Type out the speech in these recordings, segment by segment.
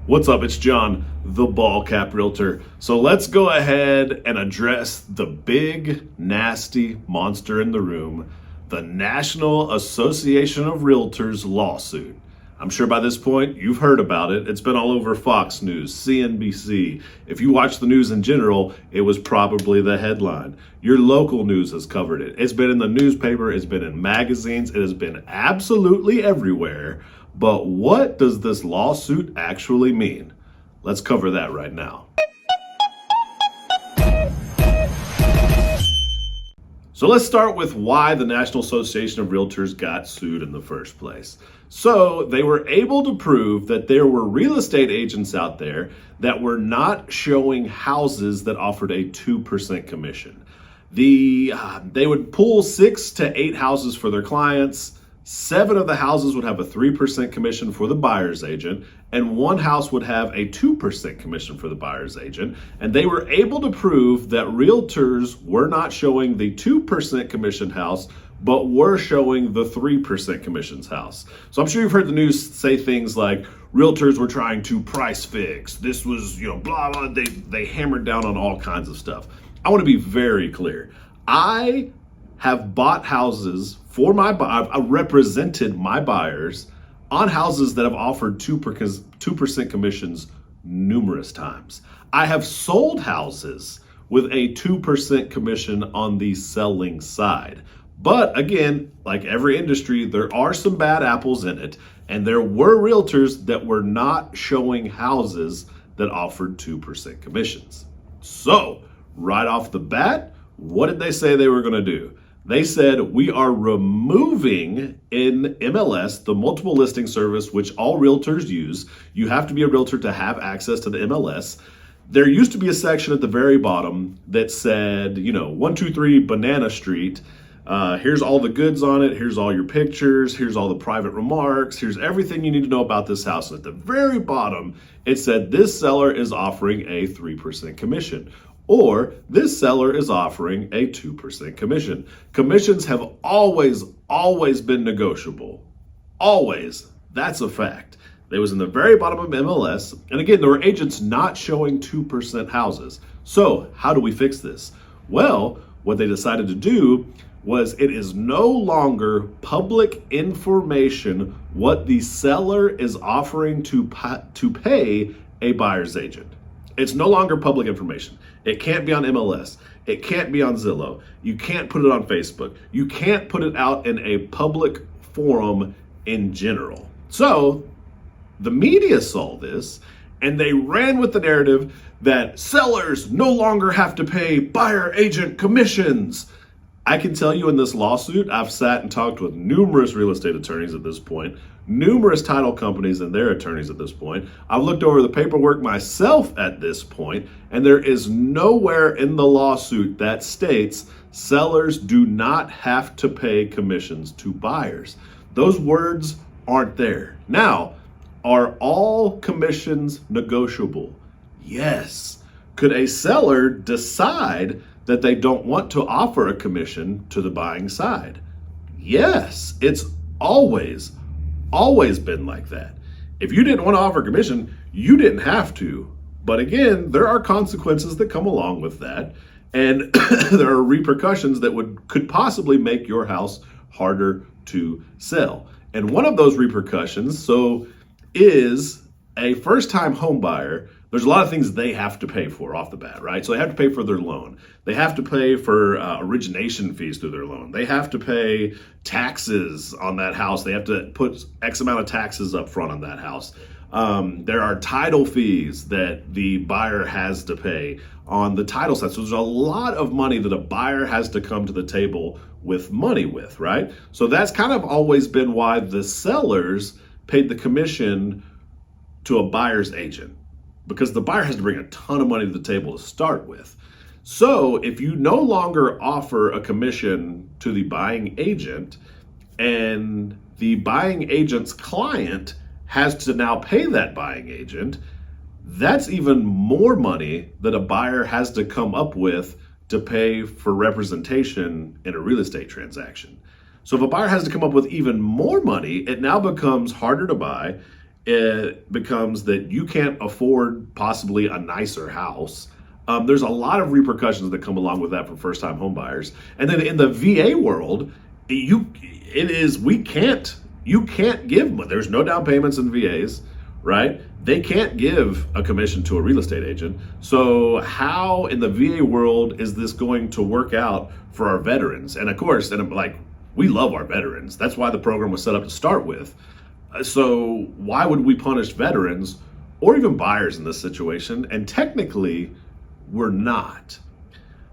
What's up? It's John, the Ball Cap Realtor. So let's go ahead and address the big, nasty monster in the room, the National Association of Realtors lawsuit. I'm sure by this point you've heard about it. It's been all over Fox News, CNBC. If you watch the news in general, it was probably the headline. Your local news has covered it. It's been in the newspaper, it's been in magazines, it has been absolutely everywhere. But what does this lawsuit actually mean? Let's cover that right now. So let's start with why the National Association of Realtors got sued in the first place. So they were able to prove that there were real estate agents out there that were not showing houses that offered a 2% commission. They would pull 6 to 8 houses for their clients. 7 of the houses would have a 3% commission for the buyer's agent, and 1 house would have a 2% commission for the buyer's agent. And they were able to prove that realtors were not showing the 2% commission house, but were showing the 3% commissions house. So I'm sure you've heard the news say things like realtors were trying to price fix. This was, blah, blah. They hammered down on all kinds of stuff. I want to be very clear. I have bought houses for I've represented my buyers on houses that have offered 2% commissions numerous times. I have sold houses with a 2% commission on the selling side. But again, like every industry, there are some bad apples in it. And there were realtors that were not showing houses that offered 2% commissions. So right off the bat, what did they say they were going to do? They said, we are removing in MLS, the multiple listing service, which all realtors use. You have to be a realtor to have access to the MLS. There used to be a section at the very bottom that said, 123 Banana Street. Here's all the goods on it. Here's all your pictures. Here's all the private remarks. Here's everything you need to know about this house. And at the very bottom, it said this seller is offering a 3% commission. Or this seller is offering a 2% commission. Commissions have always been negotiable. Always. That's a fact. They was in the very bottom of MLS. And again, there were agents not showing 2% houses. So how do we fix this? Well, what they decided to do was it is no longer public information what the seller is offering to pay a buyer's agent. It's no longer public information. It can't be on MLS. It can't be on Zillow. You can't put it on Facebook. You can't put it out in a public forum in general. So the media saw this and they ran with the narrative that sellers no longer have to pay buyer agent commissions. I can tell you in this lawsuit, I've sat and talked with numerous real estate attorneys at this point, numerous title companies and their attorneys at this point. I've looked over the paperwork myself at this point, and there is nowhere in the lawsuit that states sellers do not have to pay commissions to buyers. Those words aren't there. Now, are all commissions negotiable? Yes. Could a seller decide that they don't want to offer a commission to the buying side? Yes, it's always been like that. If you didn't want to offer a commission, you didn't have to. But again, there are consequences that come along with that. And there are repercussions that could possibly make your house harder to sell. And one of those repercussions, is a first-time home buyer. There's a lot of things they have to pay for off the bat, right? So they have to pay for their loan. They have to pay for origination fees through their loan. They have to pay taxes on that house. They have to put X amount of taxes up front on that house. There are title fees that the buyer has to pay on the title side. So there's a lot of money that a buyer has to come to the table with money with, right? So that's kind of always been why the sellers paid the commission to a buyer's agent, because the buyer has to bring a ton of money to the table to start with. So if you no longer offer a commission to the buying agent and the buying agent's client has to now pay that buying agent, that's even more money that a buyer has to come up with to pay for representation in a real estate transaction. So if a buyer has to come up with even more money, it now becomes harder to buy. it becomes that you can't afford possibly a nicer house. There's a lot of repercussions that come along with that for first-time home buyers. And then in the VA world, you can't give. There's no down payments in VAs, right? They can't give a commission to a real estate agent. So how in the VA world is this going to work out for our veterans? And of course, we love our veterans. That's why the program was set up to start with. So why would we punish veterans or even buyers in this situation? And technically, we're not.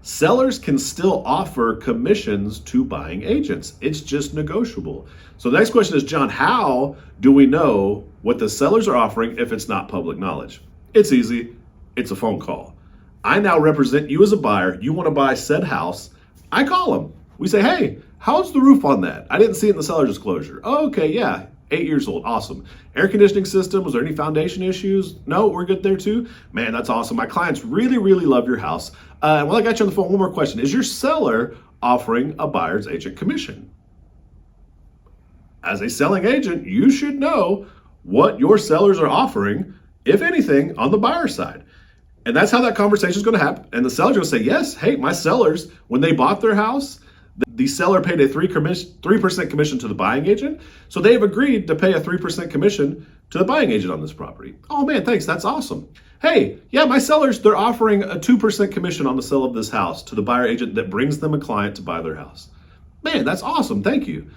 Sellers can still offer commissions to buying agents. It's just negotiable. So the next question is, John, how do we know what the sellers are offering if it's not public knowledge? It's easy. It's a phone call. I now represent you as a buyer. You want to buy said house. I call them. We say, hey, how's the roof on that? I didn't see it in the seller's disclosure. Oh, okay, yeah. 8 years old. Awesome. Air conditioning system. Was there any foundation issues? No, we're good there too. Man, that's awesome. My clients really, really love your house. While I got you on the phone, one more question. Is your seller offering a buyer's agent commission? As a selling agent, you should know what your sellers are offering, if anything, on the buyer side. And that's how that conversation is going to happen. And the seller's going to say, yes, hey, my sellers, when they bought their house, the seller paid a 3% commission to the buying agent. So they have agreed to pay a 3% commission to the buying agent on this property. Oh man, thanks. That's awesome. Hey, yeah, my sellers, they're offering a 2% commission on the sale of this house to the buyer agent that brings them a client to buy their house. Man, that's awesome. Thank you.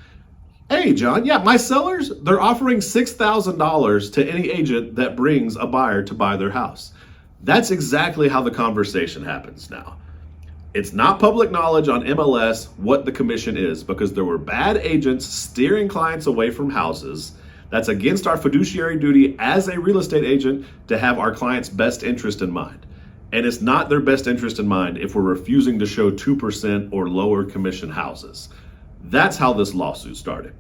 Hey, John, yeah, my sellers, they're offering $6,000 to any agent that brings a buyer to buy their house. That's exactly how the conversation happens now. It's not public knowledge on MLS what the commission is because there were bad agents steering clients away from houses. That's against our fiduciary duty as a real estate agent to have our client's best interest in mind. And it's not their best interest in mind if we're refusing to show 2% or lower commission houses. That's how this lawsuit started.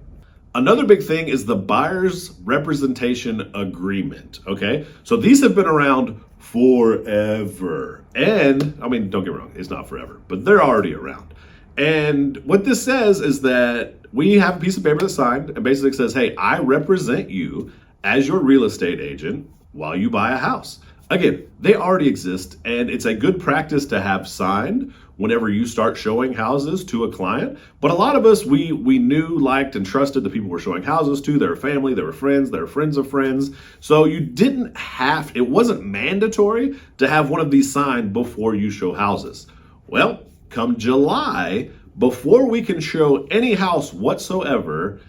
Another big thing is the buyer's representation agreement, okay? So these have been around forever. And, I mean, don't get me wrong, it's not forever, but they're already around. And what this says is that we have a piece of paper that's signed and basically says, hey, I represent you as your real estate agent while you buy a house. Again, they already exist, and it's a good practice to have signed whenever you start showing houses to a client. But a lot of us, we knew, liked, and trusted the people we're showing houses to. They were family, they were friends, they were friends of friends. So it wasn't mandatory to have one of these signed before you show houses. Well, come July, before we can show any house whatsoever,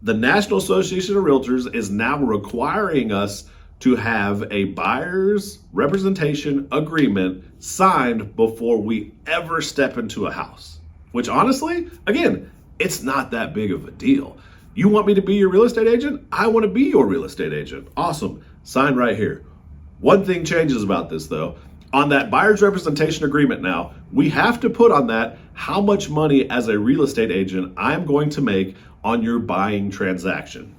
the National Association of Realtors is now requiring us to have a buyer's representation agreement signed before we ever step into a house. Which honestly, again, it's not that big of a deal. You want me to be your real estate agent? I want to be your real estate agent. Awesome. Sign right here. One thing changes about this though. On that buyer's representation agreement now, we have to put on that how much money as a real estate agent I'm going to make on your buying transaction.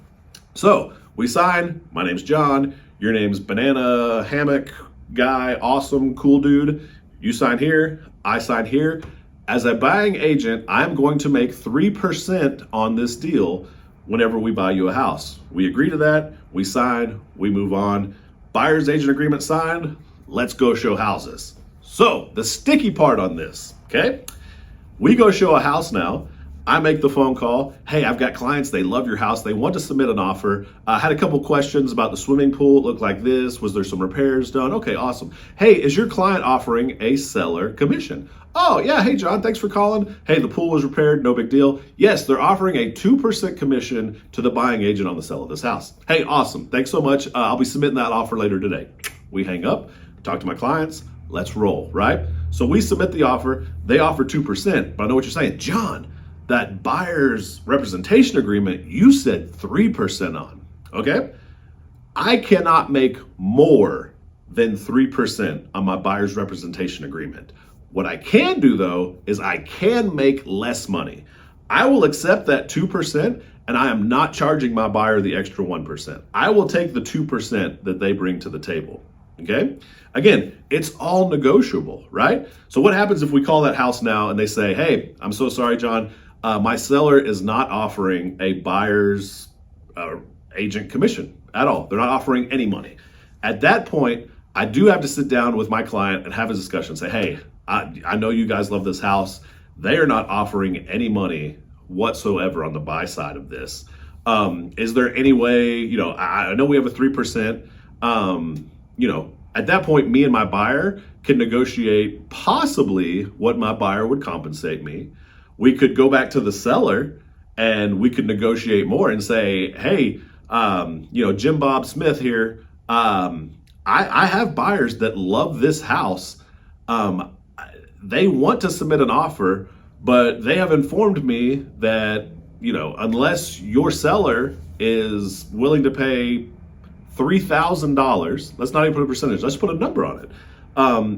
So we sign, my name's John, your name's Banana Hammock Guy, awesome, cool dude. You sign here, I sign here. As a buying agent, I'm going to make 3% on this deal whenever we buy you a house. We agree to that, we sign, we move on. Buyer's agent agreement signed, let's go show houses. So the sticky part on this, okay? We go show a house now. I make the phone call. Hey, I've got clients. They love your house. They want to submit an offer. I had a couple questions about the swimming pool. It looked like this. Was there some repairs done? Okay, awesome. Hey, is your client offering a seller commission? Oh, yeah. Hey, John, thanks for calling. Hey, the pool was repaired. No big deal. Yes, they're offering a 2% commission to the buying agent on the sale of this house. Hey, awesome. Thanks so much. I'll be submitting that offer later today. We hang up, talk to my clients. Let's roll, right? So we submit the offer. They offer 2%. But I know what you're saying. John, that buyer's representation agreement, you said 3% on, okay? I cannot make more than 3% on my buyer's representation agreement. What I can do though, is I can make less money. I will accept that 2% and I am not charging my buyer the extra 1%. I will take the 2% that they bring to the table, okay? Again, it's all negotiable, right? So what happens if we call that house now and they say, hey, I'm so sorry, John, my seller is not offering a buyer's agent commission. at all. They're not offering any money. At that point, I do have to sit down with my client and have a discussion. Say, hey, I know you guys love this house. They are not offering any money whatsoever on the buy side of this. Is there any way, I know we have a 3%, at that point, me and my buyer can negotiate possibly what my buyer would compensate me. We could go back to the seller and we could negotiate more and say, hey, Jim Bob Smith here, I have buyers that love this house. They want to submit an offer, but they have informed me that, unless your seller is willing to pay $3,000, let's not even put a percentage, let's put a number on it.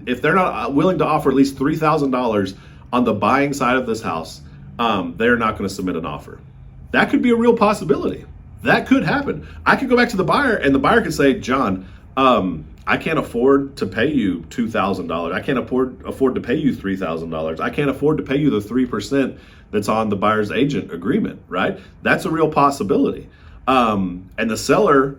If they're not willing to offer at least $3,000 on the buying side of this house, they're not going to submit an offer. That could be a real possibility. That could happen. I could go back to the buyer and the buyer could say, John, I can't afford to pay you $2,000. I can't afford to pay you $3,000. I can't afford to pay you the 3% that's on the buyer's agent agreement, right? That's a real possibility. And the seller,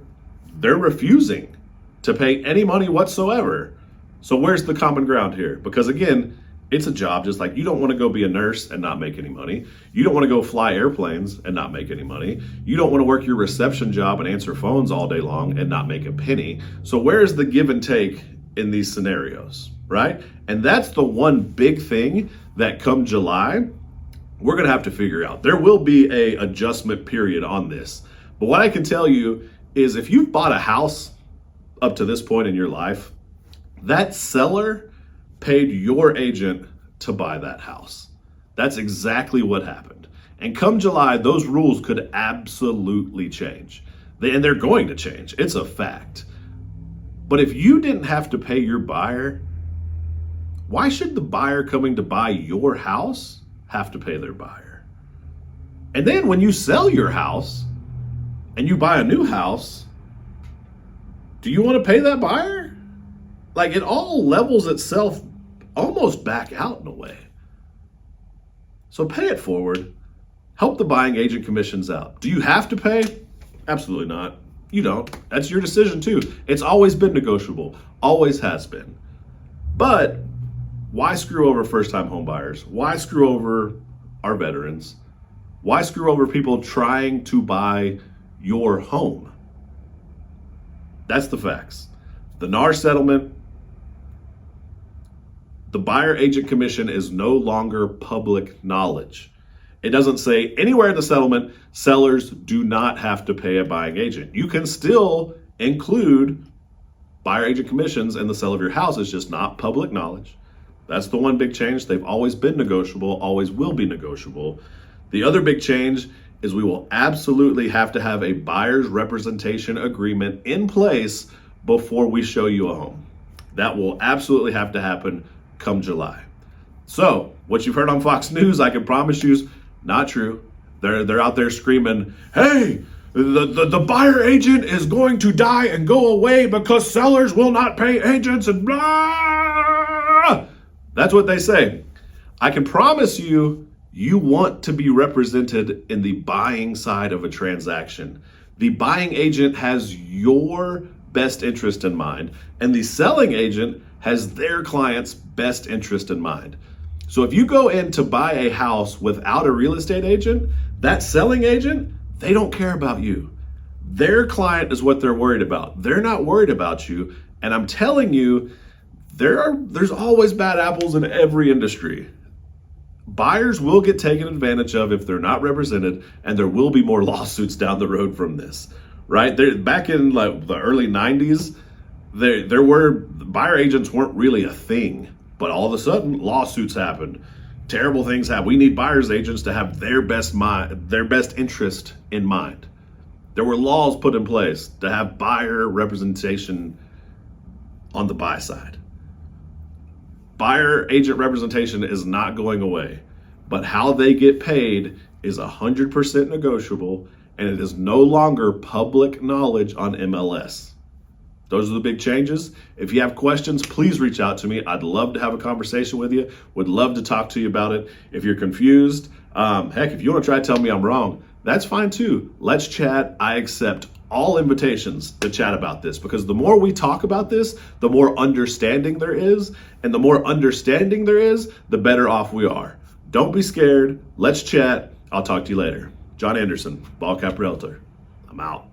they're refusing to pay any money whatsoever. So where's the common ground here? Because again, it's a job. Just like you don't want to go be a nurse and not make any money. You don't want to go fly airplanes and not make any money. You don't want to work your reception job and answer phones all day long and not make a penny. So where's the give and take in these scenarios, right? And that's the one big thing that come July, we're going to have to figure out. There will be a adjustment period on this. But what I can tell you is if you've bought a house up to this point in your life, that seller paid your agent to buy that house. That's exactly what happened. And come July, those rules could absolutely change. And they're going to change. It's a fact. But if you didn't have to pay your buyer, why should the buyer coming to buy your house have to pay their buyer? And then when you sell your house and you buy a new house, do you want to pay that buyer? Like, it all levels itself almost back out in a way. So pay it forward. Help the buying agent commissions out. Do you have to pay? Absolutely not. You don't. That's your decision too. It's always been negotiable. Always has been. But why screw over first-time home buyers? Why screw over our veterans? Why screw over people trying to buy your home? That's the facts. The NAR settlement, the buyer agent commission is no longer public knowledge. It doesn't say anywhere in the settlement, sellers do not have to pay a buying agent. You can still include buyer agent commissions in the sale of your house. It's just not public knowledge. That's the one big change. They've always been negotiable, always will be negotiable. The other big change is we will absolutely have to have a buyer's representation agreement in place before we show you a home. That will absolutely have to happen come July. So what you've heard on Fox News, I can promise you, is not true. They're out there screaming, hey, the buyer agent is going to die and go away because sellers will not pay agents and blah. That's what they say. I can promise you, you want to be represented in the buying side of a transaction. The buying agent has your best interest in mind, and the selling agent has their client's best interest in mind. So if you go in to buy a house without a real estate agent, that selling agent, they don't care about you. Their client is what they're worried about. They're not worried about you. And I'm telling you, there's always bad apples in every industry. Buyers will get taken advantage of if they're not represented, and there will be more lawsuits down the road from this, right? Back in like the early 90s, there were buyer agents weren't really a thing, but all of a sudden lawsuits happened. Terrible things happen. We need buyers agents to have their best interest in mind. There were laws put in place to have buyer representation on the buy side. Buyer agent representation is not going away, but how they get paid is 100% negotiable, and it is no longer public knowledge on MLS. Those are the big changes. If you have questions, please reach out to me. I'd love to have a conversation with you. Would love to talk to you about it. If you're confused, heck, if you want to try to tell me I'm wrong, that's fine too. Let's chat. I accept all invitations to chat about this, because the more we talk about this, the more understanding there is. And the more understanding there is, the better off we are. Don't be scared. Let's chat. I'll talk to you later. John Anderson, Ball Cap Realtor. I'm out.